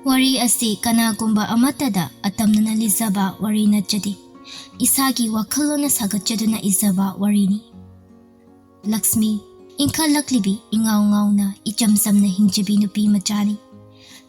Wari asi kanagumba amatada atamnana lizaba wari natjadi. Isagi wakhalona sagatjaduna izaba warini. Lakshmi, inkalaklibi ingaw-ngaw ichamsamna hingjabi nupi machani.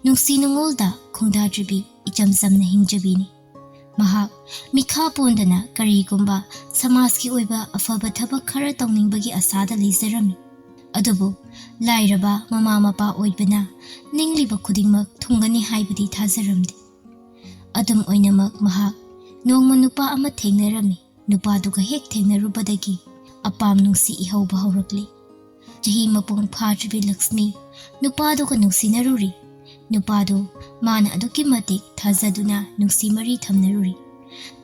Nungsi nungolda khungdadribi ichamsamna hingjabini. Mahak mikha pondana karigumba samaski oiba afaba thabak khara tawningbagi asada leizarami. Adubu lairaba mama mapa oibana ningliba khudingmak thungani haibadi thazaramdi. Adum oinamak mahak nongma nupa ama thengnarami. Nupa duga hek thengnarubadagi apam nungsi ihauba haurakli. Jahi mapung phadribi Lakshmi nupa duga nungsinaruri. Nupado mana aduki matik thazaduna nungsi mari thamnaruri.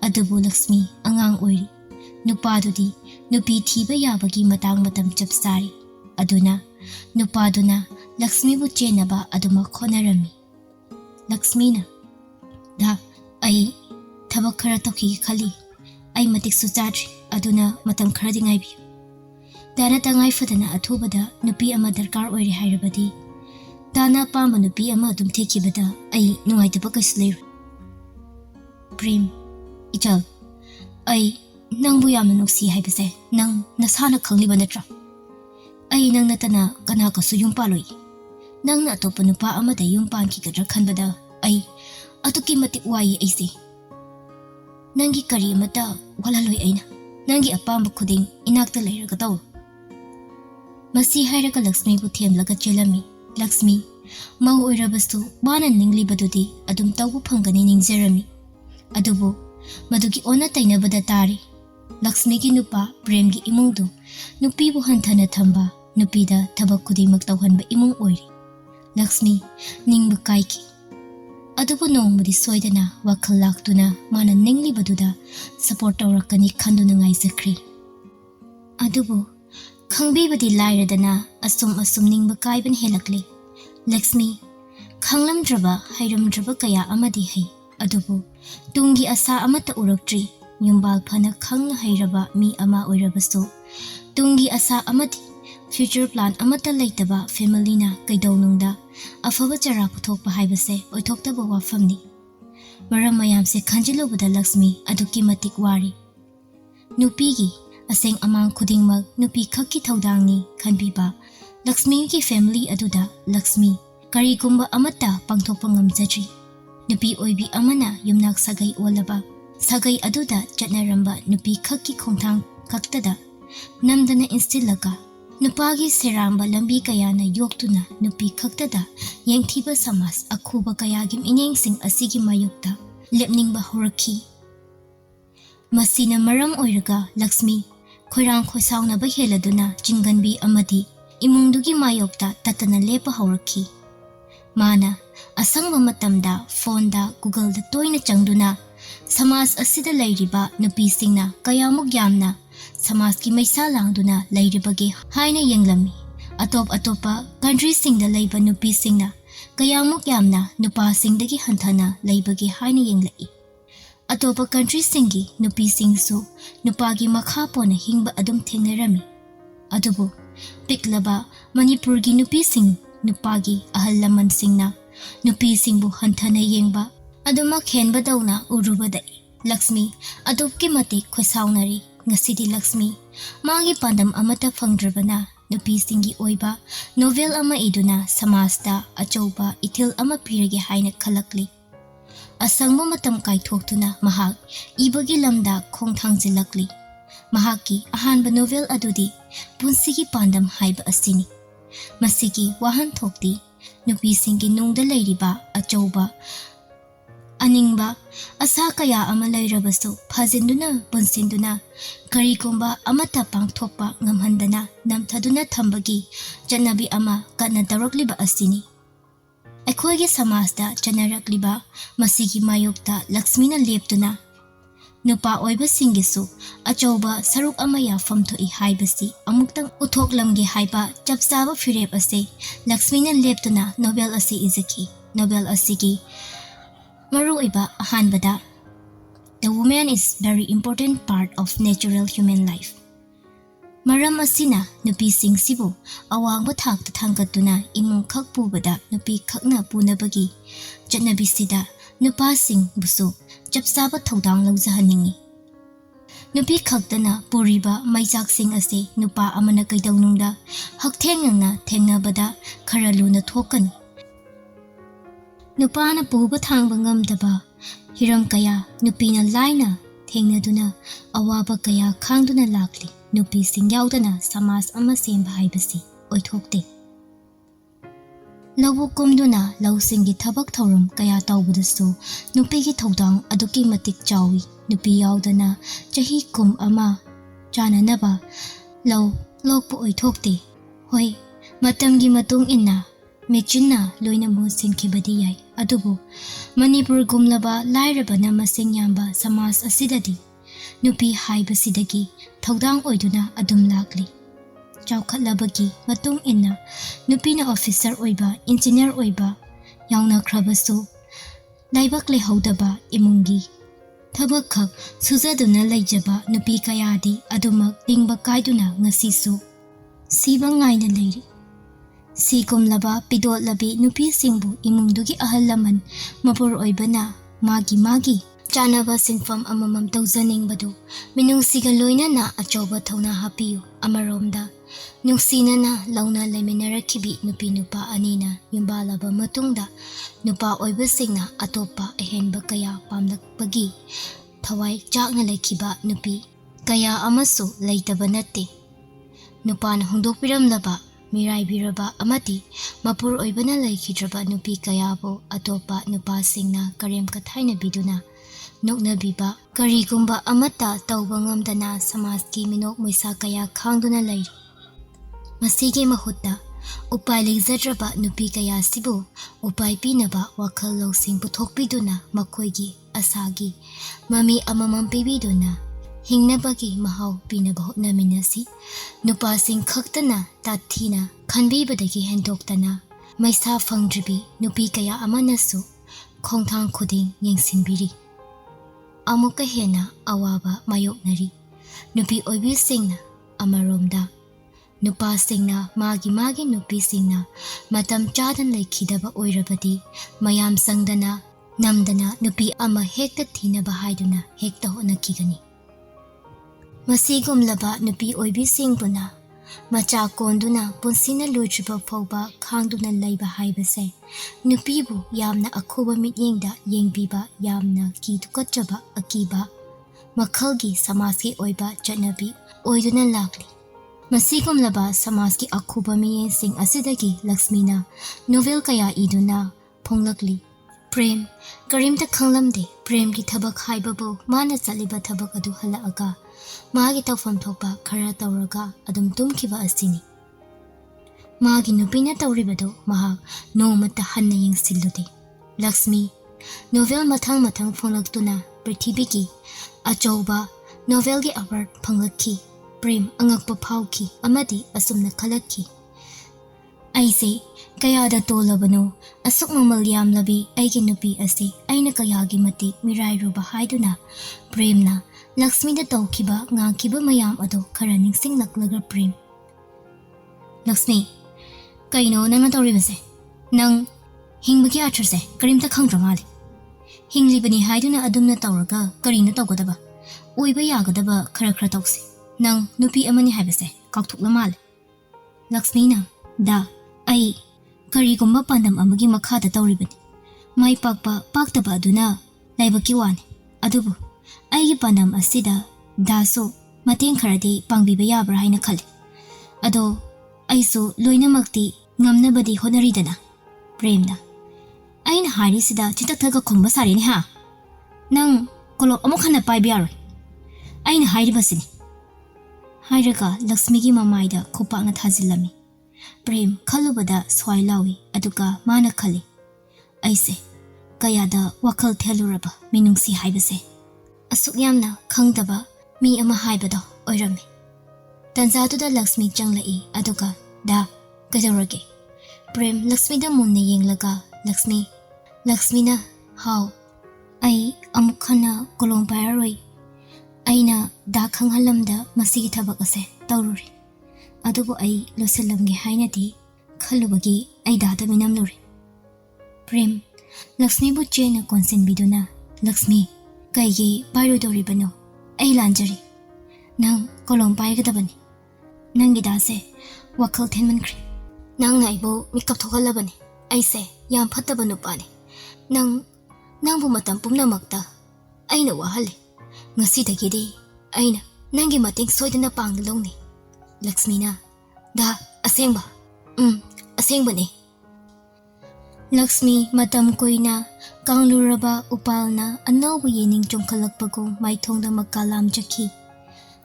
Adubu Lakshmi angang oiri. Nupado di nupi thiba yabagi matang matam chapsari. Aduna nupaduna Lakshmi bu chenaba aduma khonarami. Lakshmi na da ai thabak khara toki khali. Ai matik suchadri aduna matam khara dingai bi. Dana tangai fadana athubada nupi ama darkar oiri hairabadi. Dana pamba nupi ama adum thekibada ai nungaitaba kaisu leiru. Prem, ichal, ai nangbu yamna nungsi haibase nang nasana khangliba natra. Ai nang natana kana kasu yumpaloi. Nang na atopa nupa amada yumpankigadra khanbada ai atuki matik wai aise. Nangi kari amata walaloi aina. Nangi apamba khuding inakta leiraga taw. Masi hairaga Lakshmi bu themlaga chelami. Lakshmi, mau oirabastu bana ninglibadudi adum tawbu phangani ningjarami. Adubu madugi ona tainabada tari. Lakshmi gi nupa Prem gi imungdu nupi bu hanthana thamba nupida thabak khudingmak tawhanba imung oiri. Lakshmi ningba kaiki. Adubu nongmadi soidana wakhal laktuna mana ninglibaduda support tawrakani khanduna ngaijakri. Adubu khangbibadi lairadana asum ningba kaiban helakli. Lakshmi khanglamdraba hairamdraba kaya amadi hai. Adubu tungi asa amata uraktri. Yumbal phana khangna hairaba mi ama oirabasu. Tungi asa amadi future plan amata leitaba family na kaidawnungda afaba chara puthokpa haibase oithoktaba wafamni. Maram mayamse khanjilubada Lakshmi aduki matik wari. Nupigi aseng amang khudingmak nupi khakki thaudangni khanbiba Lakshmi ki family aduda Lakshmi karigumba amata pangthokpa ngamjadri. Nupi oibi amana yumnak sagai olaba sagai aduda chatnaramba nupi khakki khongthang khaktada namdana instillaga nupagi seramba lambi kayana yoktuna nupi khaktada yengthiba samas akhuba kayagim inengsing asigi mayukta lepningba horakhi. Masina maram oiraga Lakshmi khoirang khoisauna ba heladuna jinganbi amadi imungdugi mayokta tatana lepa horakhi. Mana asangba matamda phoneda Google da toina changduna samas asida lairiba nupisingna kayamuk yamna samas ki maisa langduna lairibage haina yenglami. Atopa country singda laiba nupisingna kayamuk yamna nupasingdagi hanthana laibage haina yenglai. Atopa country singi nupisingsu nupagi makha pona hingba adum thengnarami. Adubu piklaba manipurgi nupising nupagi ahal laman singna nupisingbu hanthana yengba aduma khenba dauna urubadai. Lakshmi adupki matik khoisaunari. Ngasidi Lakshmi magi pandam amata phangdrabana nupisingi oiba novel ama iduna samasta achauba ithil ama pirage haina khalakli. Asangba matam kaithoktuna mahak ibagi lamda khongthangjilakli. Mahaki ahanba novel adudi Punshigi pandam haiba asini. Masigi wahan thokti nupisingi nungda leiriba achauba aningba asa kaya ama lairabasu phajinduna punsinduna karigumba amata pangthokpa ngamhandana namthaduna thambagi chanabi ama kana tarakliba asini. Aikhoigi samasda chanarakliba masigi mayokta Lakshmina leptuna nupa oiba singisu achauba saruk ama yafam thoi haibasi amuktang uthoklamge haiba chapsaba firep ase Lakshmina leptuna novel ase izaki. Novel asigi maruiba ahanbada the woman is very important part of natural human life. Maram asina nupisingsingsibu awangba thakta thangkatuna imung khak pubada nupi khakna punabagi chatnabisida nupasing busu chapsaba thodang lawjahaningi. Nupi khaktana puriba maichaksing ase nupa amana kaidawnungda hakthengnangna thengnabada khara luna thokani. Nupana puba thangba ngamdaba hiram kaya nupina laina thengnaduna awaba kaya khangduna lakli. Nupi sing yaudana samas ama semba haibasi oithokte. Lawu kumduna law singi thabak thorum kaya tawbudasu nupi gi thodang aduki matik chawi nupi yaudana chahi kum ama chananaba law lokpu oithokte. Hoi matamgi matung inna mechinna loina mo sinkhibadi yai adubu manipur gumlaba lairabana masing yamba samas asidadi nupi haibasidagi thodang oiduna adum lakli. Chawkhatlabagi matung inna nupina officer oiba engineer oiba yauna khrabasu laibak lehodaba imungi thabak khak sujaduna leijaba nupi kayadi adumak tingba kaiduna ngasisu siba ngaina leiri. Sigumlaba pidotlabi nupi singbu imungdugi ahal laman mapur oibana magi chanaba sinfam amamam tawzaningbadu minungsiga loinana achoba thawna hapiyu. Amaromda nungsinana launa leminarakibi nupi nupa anina yumbalaba matungda nupa oibasingna atopa ahenba kaya pamlakpagi thawai chakna lekhiba nupi kaya amasu leitaba natte. Nupana hongdokpiramlaba miraibiraba amati mapur oibana lekhidraba nupi kayabo atopa nupasingna karem kathaina biduna noknabiba karigumba amata tawba ngamdana samaski minok moisa kaya khangduna leiri. Masigi mahutta upai leigzadraba nupi kaya sibu upai pinaba wakhal lawsing puthokpiduna makhoigi asagi mami amamam pibiduna hingnabagi mahau pinaba hotnaminasi nupasing khaktana tathina khanbibadagi hendoktana maisa fangdribi nupi kaya amanasu khongthang khuding yengsinbiri. Amuka hena awaba mayoknari nupi oibisingna amaromda nupasingna magi nupisingna matam chadan lekhidaba oirabadi mayam sangdana namdana nupi ama hekta thinaba haiduna hekta honakigani. Masigumlaba nupi oibisingpuna macha konduna punsina lujriba fawba khangduna leiba haibase nupibu yamna akhuba mityengda yengbiba yamna kitukachaba akiba makhalgi samaski oiba chanabi oiduna lakli. Masigumlaba samaski akhuba miyensing asidagi Lakshmina novel kaya iduna phonglakli. Prem karimta khanglamde prem ki thabak haibabu mana chaliba thabak adu halaaga magi tawfam thokpa khara tawraga adum tumkiba asini. Magi nupina tawribadu mahak nomata hanna yengsillude. Lakshmi novel mathang phonglaktuna prithibigi achauba novel gi award phanglakhi. Prem angakpa phawki amadi asumna khalakhi. Aise kayada tolabano asuk mamal yamlabi aigi nupi ase aina kayagi mati mirairuba haiduna premna Lakshmi da tawkiba ngakiba mayam ado khara ningsing laklaga prem. Lakshmi kaino nang tawribase nang hingbagi atharse karimta khangdra mali hinglibani haiduna adumna tawraga karina tawgadaba oiba yagadaba khara tawsi nang nupi amani haibase kakthukla mali. Lakshmi na da ai karigumba pandam amagi makhada tawribani mai paktaba aduna laibaki wani adubu aigi pandam asida daso mateng kharadi pangbiba yabra haina khale ado aisu loinamakti ngamnabadi honaridana. Premna aina harisida chitaktaga khomba sarini ha nang kolo amukhana paibiyaro aina hairibasini hairaga Lakshmigi mamaida khopakna thazilami. Prem khalubada swailawi aduga mana khali aise kayada wakhal theluraba minungsi haibase asuk yamna khangdaba mi ama haibado oirami. Tanzatuda Lakshmi changlai aduga da kajarage. Prem Lakshmi da munne yenglaga Lakshmi na how ai amukhana kolong pairoi aina da khanghalamda masigi thabak ase tawruri. adubu ai losalamge hainati khalubagi ai dada minam lure. Prem, Lakshmi bu chena konsen biduna. Lakshmi, kaigi pairu dori bano. Ai lanjari. Nang kolom pai gadabani. Nang gidase wakal tenman kri. Nang naibo mikap thokalabani. Ai se yam phatabanu pani. Nang bu matam pumna makta. Ai na wahali. Ngasi dagidi. Ai na nangi mating soidana pangdalong ni. Lakshmi na. Da asengba. Asengba ni. Lakshmi matam kuina kangluraba upalna anawbu yening chongkhalakpagong maithongda makalam jakhi.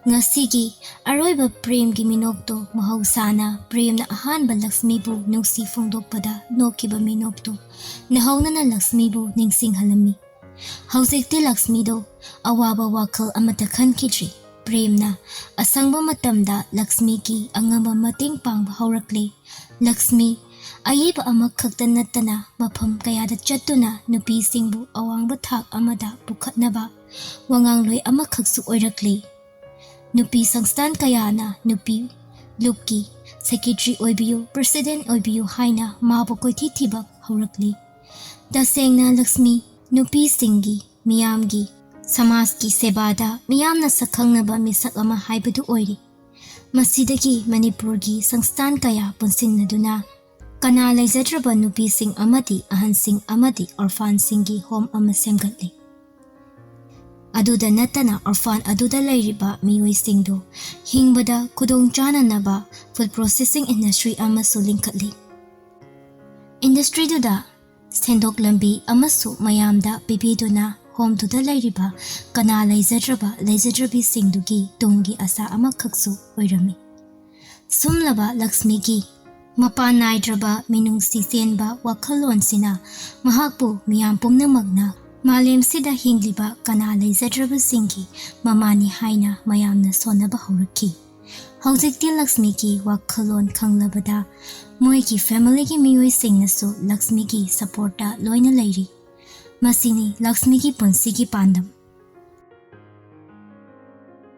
Ngasigi aroiba prem gi minokto mahausana prem na ahanba Lakshmi bu nungsi fongdokpada nokiba minokto nahawna na Lakshmi bu ningsing halami. Hauzikti Lakshmi do awaba wakal amata khankidri. Prem na asangba matamda Lakshmi ki angamba mating pangba haurakle. Lakshmi ayiba amak khaktan natana mafam kayada chatuna nupi singbu awangba thak amada bukhatnaba wangangloi amak khaksu oirakle. Nupi sangstan kayana nupi lupki secretary oibiyu president oibiyu haina mabu koithi thibak haurakle. Tasengna Lakshmi nupi singi miyamgi samajki sebada miyamna sakhangnaba misak ama haibadu oiri. Masidagi manipurgi sangstan kaya punsinnaduna kana laizadraba nupi sing amadi ahan sing amadi orphan singi home ama semgatli. Aduda natana orphan aduda lairiba miyoi singdo hingbada kudong chananaba food processing industry ama sulinkatli. Industry duda sendok lambi amasu mayamda bibiduna home duda lairiba kana laizadrabi singdugi dongi asa ama khaksu oirami. Sumlaba Lakshmi gi Mapa naidraba minung sisenba wakalon sina mahakpo miyam pumnamagna malem sida hingliba kana laizadraba singi mamani haina mayamna sonaba haurakhi. Hauzikti Lakshmi ki wakalon khanglabada moi ki family ki miyoi singnasu Lakshmi ki supporta loina lairi. Masini Lakshmi ki Punshigi pandam.